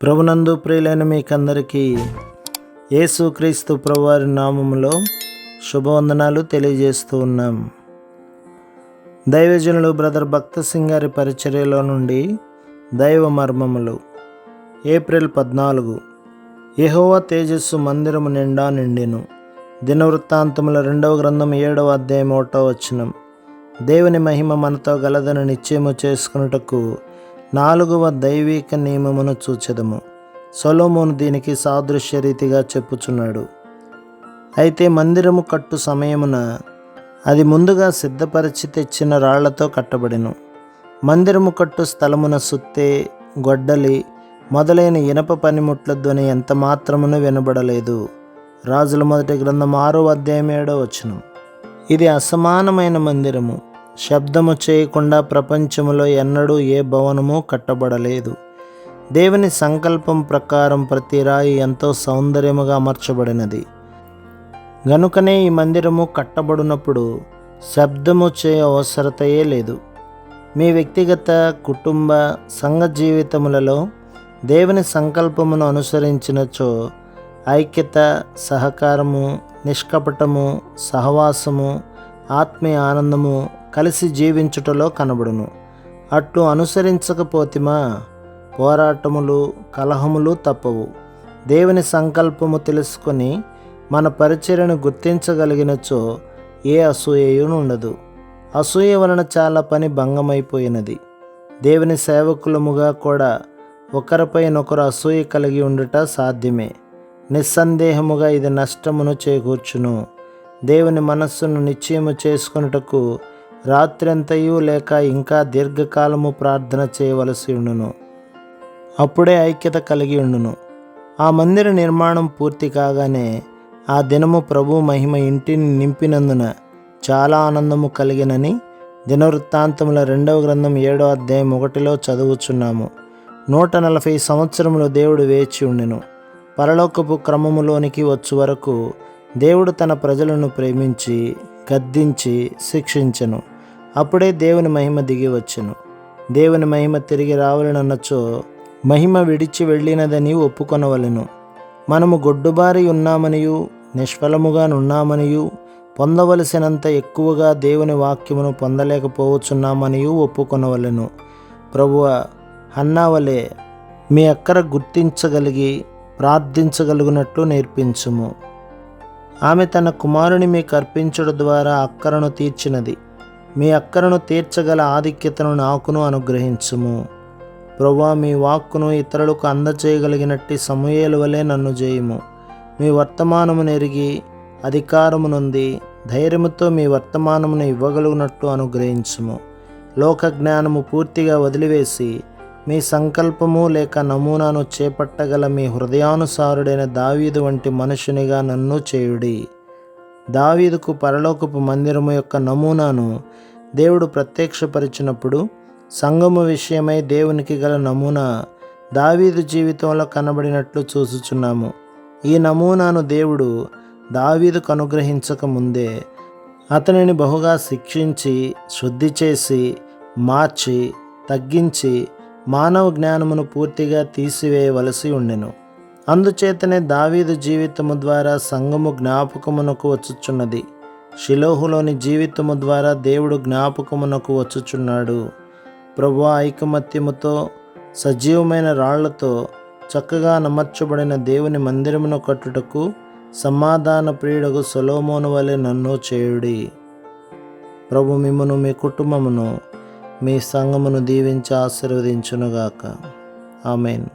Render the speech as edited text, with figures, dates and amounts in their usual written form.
ప్రభునందు ప్రియులైన మీకందరికీ యేసుక్రీస్తు ప్రభువారి నామములో శుభవందనాలు తెలియజేస్తూ ఉన్నాం. దైవజనులు బ్రదర్ భక్త సింగ్ గారి పరిచర్యలో నుండి దైవ మర్మములు. ఏప్రిల్ 14. యెహోవా తేజస్సు మందిరము నిండా నిండెను. దినవృత్తాంతముల 2వ గ్రంథం 7వ అధ్యాయం 1వ వచనం. దేవుని మహిమ మనతో గలదని నిశ్చయము చేసుకున్నటకు 4వ దైవిక నియమమును చూచెదము. సొలొమోను దీనికి సాదృశ్య రీతిగా చెప్పుచున్నాడు. అయితే మందిరము కట్టు సమయమున అది ముందుగా సిద్ధపరిచి తెచ్చిన రాళ్లతో కట్టబడెను. మందిరము కట్టు స్థలమున సుత్తె, గొడ్డలి మొదలైన ఇనప పనిముట్ల ధ్వని ఎంత మాత్రమును వినబడలేదు. రాజుల మొదటి గ్రంథం 6వ అధ్యాయం 7వ వచనం. ఇది అసమానమైన మందిరము. శబ్దము చేయకుండా ప్రపంచములో ఎన్నడూ ఏ భవనము కట్టబడలేదు. దేవుని సంకల్పం ప్రకారం ప్రతి రాయి ఎంతో సౌందర్యముగా అమర్చబడినది. గనుకనే ఈ మందిరము కట్టబడినప్పుడు శబ్దము చేయ అవసరతయే లేదు. మీ వ్యక్తిగత, కుటుంబ, సంఘ జీవితములలో దేవుని సంకల్పమును అనుసరించినచో ఐక్యత, సహకారము, నిష్కపటము, సహవాసము, ఆత్మీయ ఆనందము కలిసి జీవించుటలో కనబడును. అట్లు అనుసరించకపోతిమా పోరాటములు, కలహములు తప్పవు. దేవుని సంకల్పము తెలుసుకొని మన పరిచర్యను గుర్తించగలిగినచో ఏ అసూయయు ఉండదు. అసూయ వలన చాలా పని భంగమైపోయినది. దేవుని సేవకులముగా కూడా ఒకరిపైనొకరు అసూయ కలిగి ఉండుట సాధ్యమే. నిస్సందేహముగా ఇది నష్టమును చేకూర్చును. దేవుని మనస్సును నిశ్చయము చేసుకొనుటకు రాత్రంతయు లేక ఇంకా దీర్ఘకాలము ప్రార్థన చేయవలసి ఉండును. అప్పుడే ఐక్యత కలిగి ఉండును. ఆ మందిర నిర్మాణం పూర్తి కాగానే ఆ దినము ప్రభు మహిమ ఇంటిని నింపినందున చాలా ఆనందము కలిగినని దినవృత్తాంతముల 2వ గ్రంథం 7వ అధ్యాయం 1లో చదువుచున్నాము. 140 సంవత్సరములు దేవుడు వేచి ఉండెను. పరలోకపు క్రమములోనికి వచ్చు వరకు దేవుడు తన ప్రజలను ప్రేమించి గద్దించి శిక్షించెను. అప్పుడే దేవుని మహిమ దిగి వచ్చెను. దేవుని మహిమ తిరిగి రావాలనన్నచో మహిమ విడిచి వెళ్ళినదని ఒప్పుకొనవలెను. మనము గొడ్డుబారి ఉన్నామనియు నిష్ఫలముగా నున్నామనియు పొందవలసినంత ఎక్కువగా దేవుని వాక్యమును పొందలేకపోవచ్చున్నామనియు ఒప్పుకొనవలెను. ప్రభువా, హన్నా వలె మీ అక్కర గుర్తించగలిగి ప్రార్థించగలుగునట్లు నేర్పించుము. ఆమె తన కుమారుని మీకు అర్పించడం ద్వారా అక్కరను తీర్చినది. మీ అక్కరను తీర్చగల ఆధిక్యతను నాకును అనుగ్రహించుము. ప్రభువా, మీ వాక్కును ఇతరులకు అందచేయగలిగినట్టి సమూయేలు వలె నన్ను చేయుము. మీ వర్తమానమును ఎరిగి అధికారము నొంది ధైర్యముతో మీ వర్తమానమును ఇవ్వగలుగునట్లు అనుగ్రహించుము. లోక జ్ఞానము పూర్తిగా వదిలివేసి మీ సంకల్పము లేక నమూనాను చేపట్టగల మీ హృదయానుసారుడైన దావీదు వంటి మనుషునిగా నన్ను చేయుడి. దావీదుకు పరలోకపు మందిరము యొక్క నమూనాను దేవుడు ప్రత్యక్షపరిచినప్పుడు సంఘము విషయమై దేవునికి గల నమూనా దావీదు జీవితంలో కనబడినట్లు చూసుచున్నాము. ఈ నమూనాను దేవుడు దావీదుకు అనుగ్రహించక ముందే అతనిని బహుగా శిక్షించి శుద్ధి చేసి మార్చి తగ్గించి మానవ జ్ఞానమును పూర్తిగా తీసివేయవలసి ఉండెను. అందుచేతనే దావీదు జీవితము ద్వారా సంఘము జ్ఞాపకమునకు వచ్చుచున్నది. షిలోహులోని జీవితము ద్వారా దేవుడు జ్ఞాపకమునకు వచ్చుచున్నాడు. ప్రభువా, ఐకమత్యముతో సజీవమైన రాళ్లతో చక్కగా నమర్చబడిన దేవుని మందిరమును కట్టుటకు సమాధాన ప్రియుడగు సొలొమోను వలె నన్ను చేయుడి. ప్రభు మిమ్మును, మీ కుటుంబమును, మీ సంఘమును దీవించి ఆశీర్వదించునుగాక. ఆమేన్.